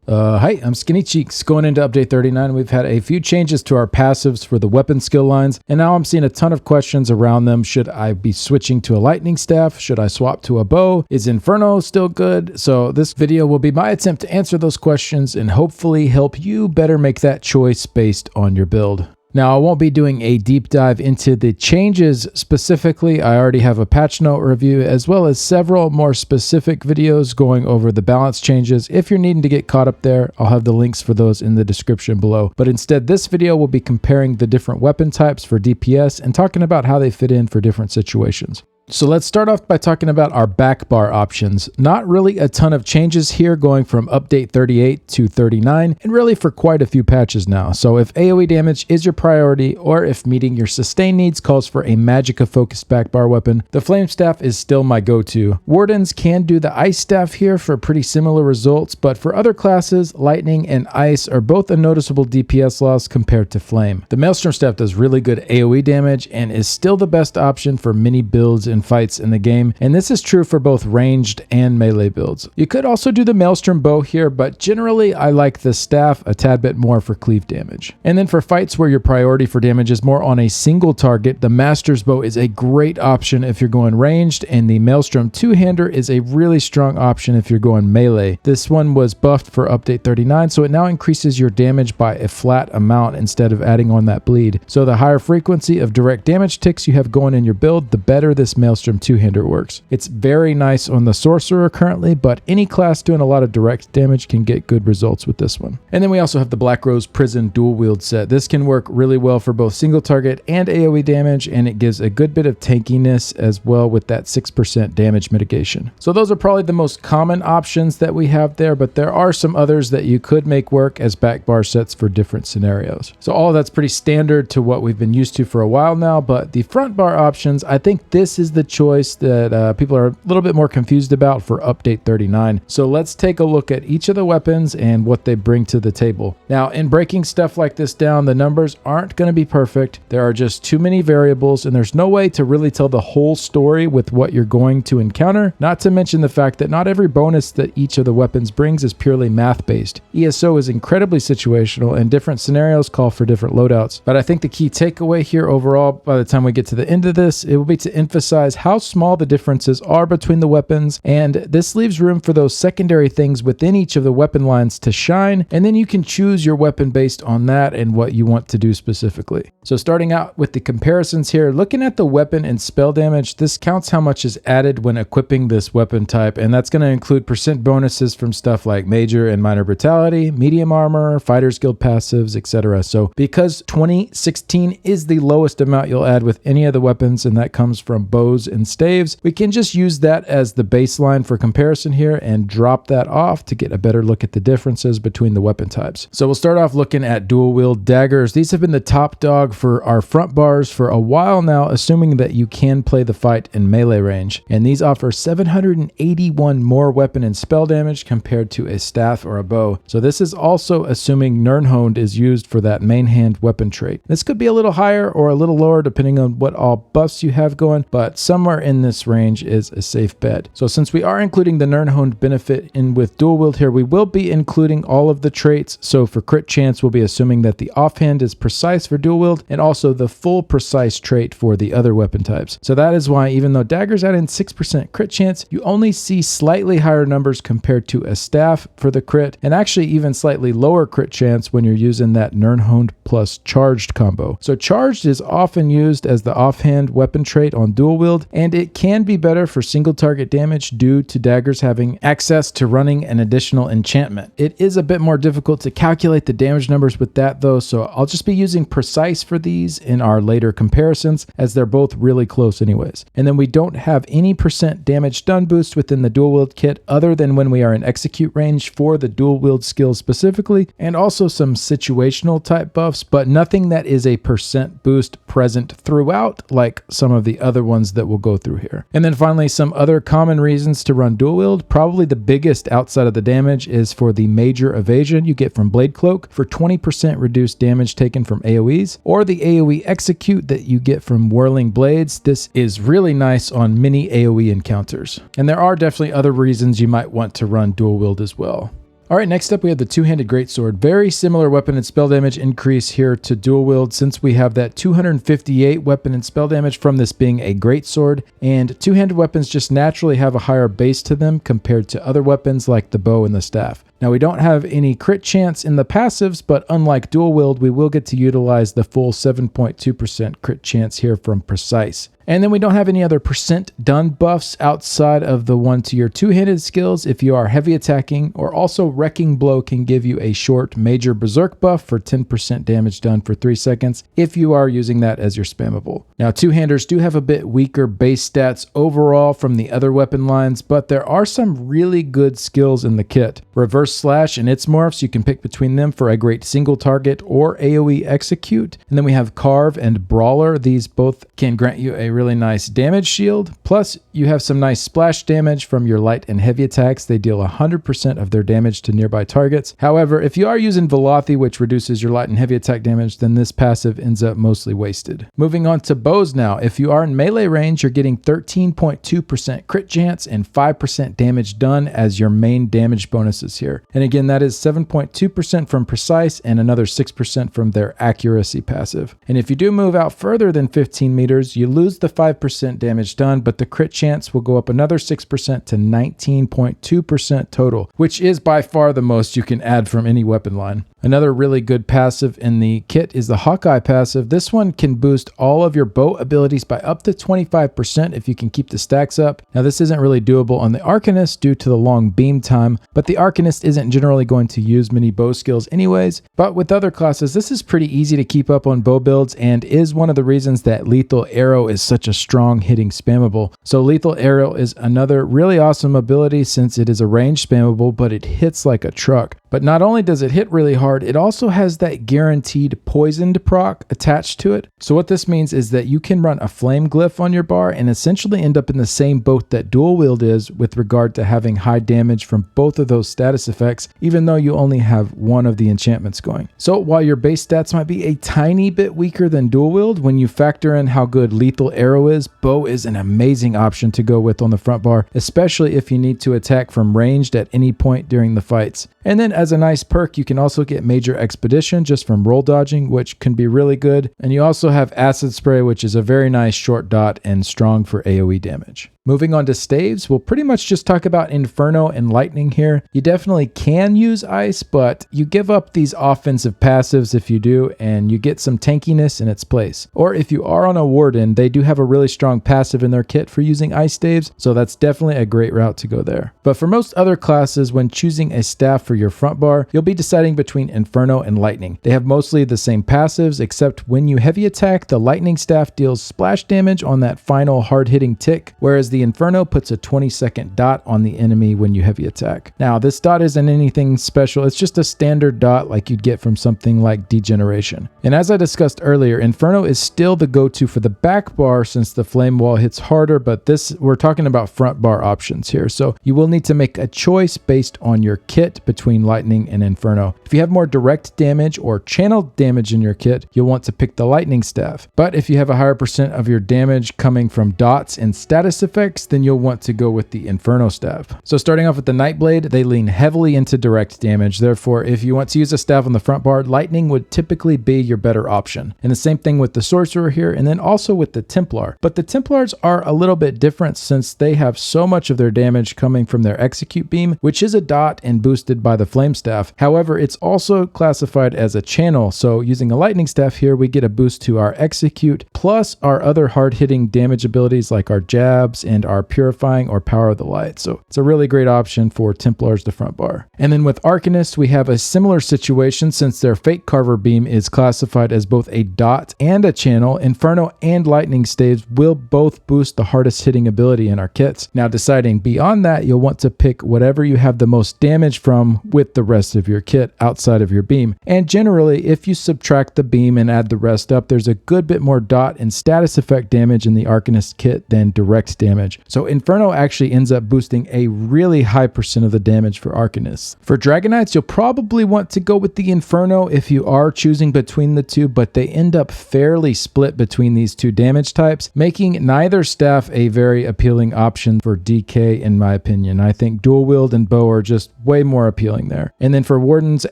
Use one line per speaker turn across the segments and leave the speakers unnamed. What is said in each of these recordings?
Hi, I'm Skinny Cheeks. Going into update 39, we've had a few changes to our passives for the weapon skill lines, and now I'm seeing a ton of questions around them. Should I be switching to a lightning staff? Should I swap to a bow? Is Inferno still good? So this video will be my attempt to answer those questions and hopefully help you better make that choice based on your build. Now, I won't be doing a deep dive into the changes specifically. I already have a patch note review as well as several more specific videos going over the balance changes. If you're needing to get caught up there, I'll have the links for those in the description below. But instead, this video will be comparing the different weapon types for DPS and talking about how they fit in for different situations. So let's start off by talking about our back bar options. Not really a ton of changes here going from update 38 to 39 and really for quite a few patches now. So if AoE damage is your priority or if meeting your sustain needs calls for a magicka focused back bar weapon, the flame staff is still my go-to. Wardens can do the ice staff here for pretty similar results, but for other classes, lightning and ice are both a noticeable DPS loss compared to flame. The maelstrom staff does really good AoE damage and is still the best option for many builds and fights in the game, and this is true for both ranged and melee builds. You could also do the maelstrom bow here, but generally I like the staff a tad bit more for cleave damage. And then for fights where your priority for damage is more on a single target, the master's bow is a great option if you're going ranged, and the maelstrom two-hander is a really strong option if you're going melee. This one was buffed for update 39, so it now increases your damage by a flat amount instead of adding on that bleed. So the higher frequency of direct damage ticks you have going in your build, the better this maelstrom two-hander works. It's very nice on the sorcerer currently, but any class doing a lot of direct damage can get good results with this one. And then we also have the Black Rose Prison dual wield set. This can work really well for both single target and AoE damage, and it gives a good bit of tankiness as well with that 6% damage mitigation. So those are probably the most common options that we have there, but there are some others that you could make work as back bar sets for different scenarios. So all of that's pretty standard to what we've been used to for a while now, but the front bar options, I think this is the choice that people are a little bit more confused about for update 39. So let's take a look at each of the weapons and what they bring to the table. Now, in breaking stuff like this down, the numbers aren't going to be perfect. There are just too many variables, and there's no way to really tell the whole story with what you're going to encounter, not to mention the fact that not every bonus that each of the weapons brings is purely math-based. ESO is incredibly situational, and different scenarios call for different loadouts. But I think the key takeaway here overall, by the time we get to the end of this, it will be to emphasize how small the differences are between the weapons, and this leaves room for those secondary things within each of the weapon lines to shine, and then you can choose your weapon based on that and what you want to do specifically. So starting out with the comparisons here, looking at the weapon and spell damage, this counts how much is added when equipping this weapon type, and that's going to include percent bonuses from stuff like major and minor brutality, medium armor, fighters guild passives, etc. So because 2016 is the lowest amount you'll add with any of the weapons, and that comes from bows and staves, we can just use that as the baseline for comparison here and drop that off to get a better look at the differences between the weapon types. So we'll start off looking at dual wield daggers. These have been the top dog for our front bars for a while now, assuming that you can play the fight in melee range. And these offer 781 more weapon and spell damage compared to a staff or a bow. So this is also assuming Nirnhoned is used for that main hand weapon trait. This could be a little higher or a little lower depending on what all buffs you have going, but somewhere in this range is a safe bet. So since we are including the Nirnhoned benefit in with dual wield here, we will be including all of the traits. So for crit chance, we'll be assuming that the offhand is precise for dual wield and also the full precise trait for the other weapon types. So that is why even though daggers add in 6% crit chance, you only see slightly higher numbers compared to a staff for the crit, and actually even slightly lower crit chance when you're using that Nirnhoned plus charged combo. So charged is often used as the offhand weapon trait on dual wield, and it can be better for single target damage due to daggers having access to running an additional enchantment. It is a bit more difficult to calculate the damage numbers with that though, so I'll just be using precise for these in our later comparisons as they're both really close anyways. And then we don't have any percent damage stun boost within the dual wield kit other than when we are in execute range for the dual wield skills specifically, and also some situational type buffs, but nothing that is a percent boost present throughout like some of the other ones that we'll go through here. And then finally, some other common reasons to run dual wield. Probably the biggest outside of the damage is for the major evasion you get from Blade Cloak for 20% reduced damage taken from AoEs, or the AoE execute that you get from Whirling Blades. This is really nice on many AoE encounters. And there are definitely other reasons you might want to run dual wield as well. All right, next up we have the two-handed greatsword. Very similar weapon and spell damage increase here to dual wield, since we have that 258 weapon and spell damage from this being a greatsword, and two-handed weapons just naturally have a higher base to them compared to other weapons like the bow and the staff. Now we don't have any crit chance in the passives, but unlike dual wield, we will get to utilize the full 7.2% crit chance here from Precise. And then we don't have any other percent done buffs outside of the one to your two-handed skills if you are heavy attacking, or also Wrecking Blow can give you a short major berserk buff for 10% damage done for 3 seconds if you are using that as your spammable. Now two-handers do have a bit weaker base stats overall from the other weapon lines, but there are some really good skills in the kit. Reverse Slash and its morphs, you can pick between them for a great single target or AoE execute. And then we have Carve and Brawler. These both can grant you a really nice damage shield. Plus, you have some nice splash damage from your light and heavy attacks. They deal 100% of their damage to nearby targets. However, if you are using Velothi, which reduces your light and heavy attack damage, then this passive ends up mostly wasted. Moving on to bows now. If you are in melee range, you're getting 13.2% crit chance and 5% damage done as your main damage bonuses here. And again, that is 7.2% from Precise and another 6% from their accuracy passive. And if you do move out further than 15 meters, you lose the 5% damage done, but the crit chance will go up another 6% to 19.2% total, which is by far the most you can add from any weapon line. Another really good passive in the kit is the Hawkeye passive. This one can boost all of your bow abilities by up to 25% if you can keep the stacks up. Now this isn't really doable on the Arcanist due to the long beam time, but the Arcanist isn't generally going to use many bow skills anyways. But with other classes, this is pretty easy to keep up on bow builds and is one of the reasons that Lethal Arrow is such a strong hitting spammable. So Lethal Arrow is another really awesome ability since it is a range spammable, but it hits like a truck. But not only does it hit really hard, it also has that guaranteed poisoned proc attached to it. So what this means is that you can run a flame glyph on your bar and essentially end up in the same boat that dual wield is with regard to having high damage from both of those status effects, even though you only have one of the enchantments going. So while your base stats might be a tiny bit weaker than dual wield, when you factor in how good Lethal Arrow is, bow is an amazing option to go with on the front bar, especially if you need to attack from ranged at any point during the fights. And then as a nice perk, you can also get Major Expedition just from roll dodging, which can be really good. And you also have Acid Spray, which is a very nice short dot and strong for AoE damage. Moving on to staves, we'll pretty much just talk about Inferno and Lightning here. You definitely can use Ice, but you give up these offensive passives if you do, and you get some tankiness in its place. Or if you are on a Warden, they do have a really strong passive in their kit for using Ice staves, so that's definitely a great route to go there. But for most other classes, when choosing a staff for your front bar, you'll be deciding between Inferno and Lightning. They have mostly the same passives, except when you heavy attack, the Lightning staff deals splash damage on that final hard-hitting tick, whereas the Inferno puts a 20-second dot on the enemy when you heavy attack. Now, this dot isn't anything special, it's just a standard dot like you'd get from something like Degeneration. And as I discussed earlier, Inferno is still the go-to for the back bar since the flame wall hits harder, but we're talking about front bar options here, so you will need to make a choice based on your kit between Lightning and Inferno. If you have more direct damage or channeled damage in your kit, you'll want to pick the Lightning staff. But if you have a higher percent of your damage coming from dots and status effects, then you'll want to go with the Inferno staff. So starting off with the Nightblade, they lean heavily into direct damage. Therefore, if you want to use a staff on the front bar, Lightning would typically be your better option. And the same thing with the Sorcerer here, and then also with the Templar. But the Templars are a little bit different since they have so much of their damage coming from their Execute Beam, which is a dot and boosted by the Flame Staff. However, it's also classified as a channel. So using a Lightning Staff here, we get a boost to our Execute, plus our other hard-hitting damage abilities like our Jabs and our Purifying or Power of the Light. So it's a really great option for Templars to front bar. And then with Arcanists, we have a similar situation since their Fate Carver Beam is classified as both a dot and a channel. Inferno and Lightning staves will both boost the hardest hitting ability in our kits. Now deciding beyond that, you'll want to pick whatever you have the most damage from with the rest of your kit outside of your beam. And generally, if you subtract the beam and add the rest up, there's a good bit more dot and status effect damage in the Arcanist kit than direct damage. damage. So Inferno actually ends up boosting a really high percent of the damage for Arcanists. For Dragon Knights, you'll probably want to go with the Inferno if you are choosing between the two, but they end up fairly split between these two damage types, making neither staff a very appealing option for DK in my opinion. I think dual wield and bow are just way more appealing there. And then for Wardens,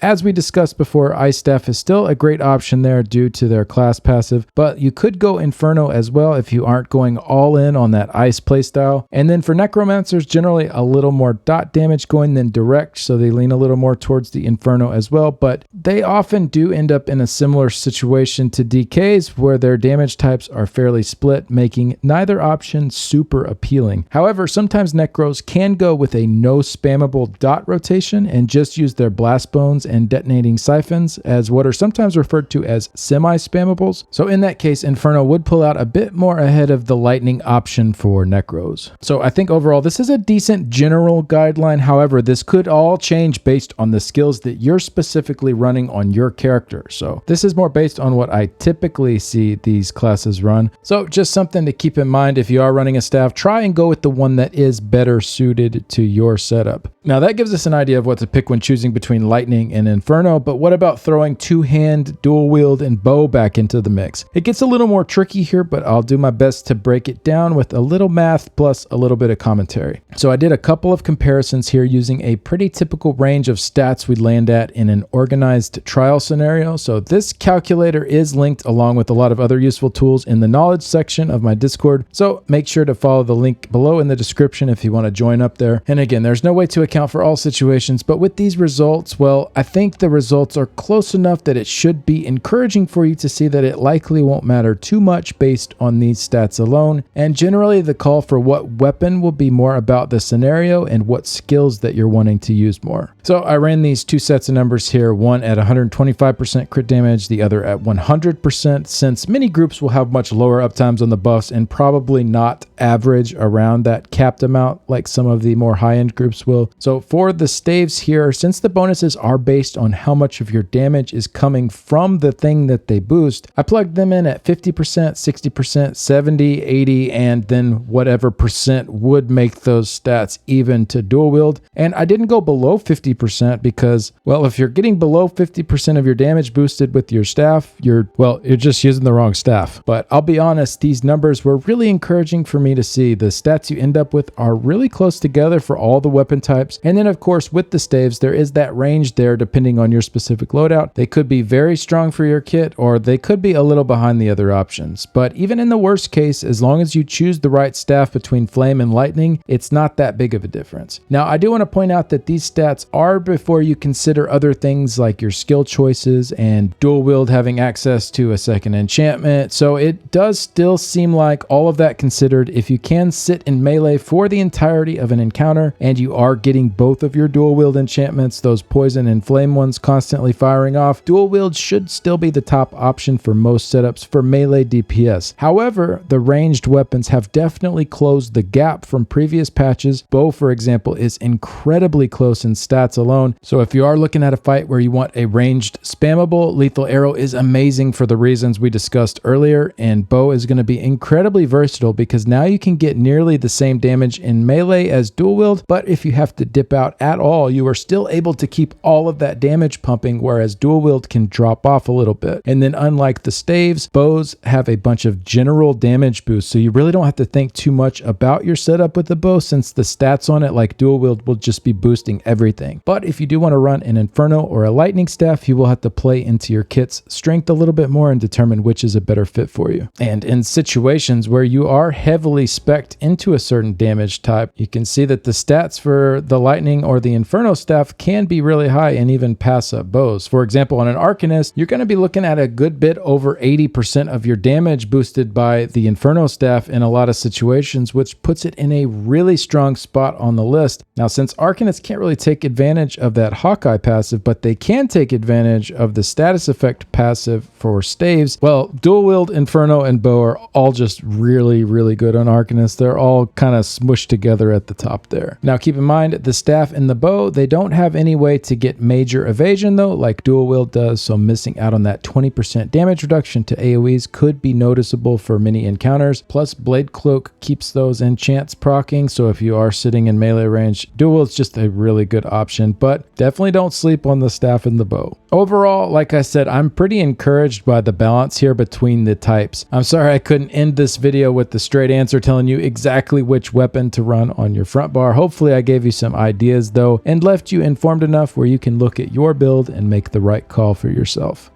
as we discussed before, Ice Staff is still a great option there due to their class passive, but you could go Inferno as well if you aren't going all in on that Ice playstyle. And then for Necromancers, generally a little more dot damage going than direct, so they lean a little more towards the Inferno as well, but they often do end up in a similar situation to DKs where their damage types are fairly split, making neither option super appealing. However, sometimes Necros can go with a no spammable dot rotation and just use their blast bones and detonating siphons as what are sometimes referred to as semi-spammables. So in that case, Inferno would pull out a bit more ahead of the lightning option for Necros. So I think overall this is a decent general guideline. However, this could all change based on the skills that you're specifically running on your character. So this is more based on what I typically see these classes run. So just something to keep in mind if you are running a staff, try and go with the one that is better suited to your setup. Now that gives us an idea of what to pick when choosing between Lightning and Inferno, but what about throwing two-hand, dual wield, and bow back into the mix? It gets a little more tricky here, but I'll do my best to break it down with a little math plus a little bit of commentary. So I did a couple of comparisons here using a pretty typical range of stats we'd land at in an organized trial scenario. So this calculator is linked along with a lot of other useful tools in the knowledge section of my Discord. So make sure to follow the link below in the description if you want to join up there. And again, there's no way to account for all situations, but with these results, well, I think the results are close enough that it should be encouraging for you to see that it likely won't matter too much based on these stats alone. And generally the call for what weapon will be more about the scenario and what skills that you're wanting to use more. So I ran these two sets of numbers here, one at 125% crit damage, the other at 100%, since many groups will have much lower uptimes on the buffs and probably not average around that capped amount like some of the more high-end groups will. So for the staves here, since the bonuses are based on how much of your damage is coming from the thing that they boost, I plugged them in at 50%, 60%, 70, 80, and then whatever percent would make those stats even to dual wield. And I didn't go below 50% because, well, if you're getting below 50% of your damage boosted with your staff, you're just using the wrong staff. But I'll be honest, these numbers were really encouraging for me to see. The stats you end up with are really close together for all the weapon types. And then of course with the staves, there is that range there depending on your specific loadout. They could be very strong for your kit or they could be a little behind the other options. But even in the worst case, as long as you choose the right staff between flame and lightning, it's not that big of a difference. Now I do want to point out that these stats are before you consider other things like your skill choices and dual wield having access to a second enchantment. So it does still seem like all of that considered, if you can sit in melee for the entirety of an encounter and you are getting both of your dual wield enchantments, those poison and flame ones constantly firing off, dual wield should still be the top option for most setups for melee DPS. However, the ranged weapons have definitely closed the gap from previous patches. Bow, for example, is incredibly close in stats alone. So if you are looking at a fight where you want a ranged spammable, lethal arrow is amazing for the reasons we discussed earlier, and bow is going to be incredibly versatile because now you can get nearly the same damage in melee as dual wield, but if you have to dip out at all, you are still able to keep all of that damage pumping, whereas dual wield can drop off a little bit. And then unlike the staves, bows have a bunch of general damage boosts, so you really don't have to think too much about your setup with the bow since the stats on it like dual wield will just be boosting everything. But if you do want to run an Inferno or a lightning staff, you will have to play into your kit's strength a little bit more and determine which is a better fit for you. And in situations where you are heavily spec'd into a certain damage type, you can see that the stats for the lightning or the Inferno staff can be really high and even pass up bows. For example, on an Arcanist, you're going to be looking at a good bit over 80% of your damage boosted by the Inferno staff in a lot of situations, which puts it in a really strong spot on the list. Now, since Arcanists can't really take advantage of that Hawkeye passive, but they can take advantage of the status effect passive for staves, well, dual wield, Inferno, and bow are all just really, really good on Arcanists. They're all kind of smushed together at the top there. Now, keep in mind, the staff and the bow, they don't have any way to get major evasion though, like dual wield does, so missing out on that 20% damage reduction to AoEs could be noticeable for many encounters. Plus, Blade Cloak keeps keeps those enchants proccing, so if you are sitting in melee range, dual is just a really good option, but definitely don't sleep on the staff and the bow. Overall, like I said, I'm pretty encouraged by the balance here between the types. I'm sorry I couldn't end this video with the straight answer telling you exactly which weapon to run on your front bar. Hopefully I gave you some ideas though, and left you informed enough where you can look at your build and make the right call for yourself.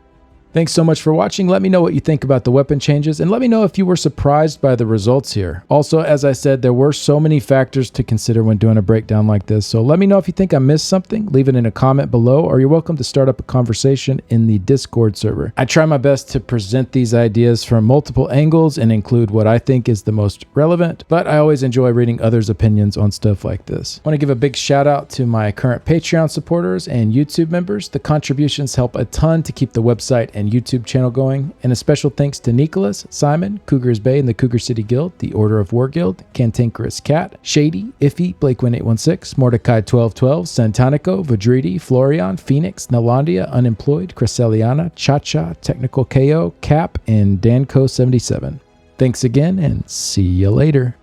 Thanks so much for watching. Let me know what you think about the weapon changes, and let me know if you were surprised by the results here. Also, as I said, there were so many factors to consider when doing a breakdown like this, so let me know if you think I missed something. Leave it in a comment below, or you're welcome to start up a conversation in the Discord server. I try my best to present these ideas from multiple angles and include what I think is the most relevant, but I always enjoy reading others' opinions on stuff like this. I want to give a big shout out to my current Patreon supporters and YouTube members. The contributions help a ton to keep the website and YouTube channel going, and a special thanks to Nicholas, Simon, Cougars Bay and the Cougar City Guild, the Order of War Guild, Cantankerous Cat, Shady, Iffy, Blake1816, Mordecai 1212, Santanico, Vadridi, Florian, Phoenix, Nalandia, Unemployed, Cresceliana, Cha-Cha, Technical KO, Cap, and Danco77. Thanks again, and see you later.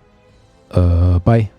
Bye.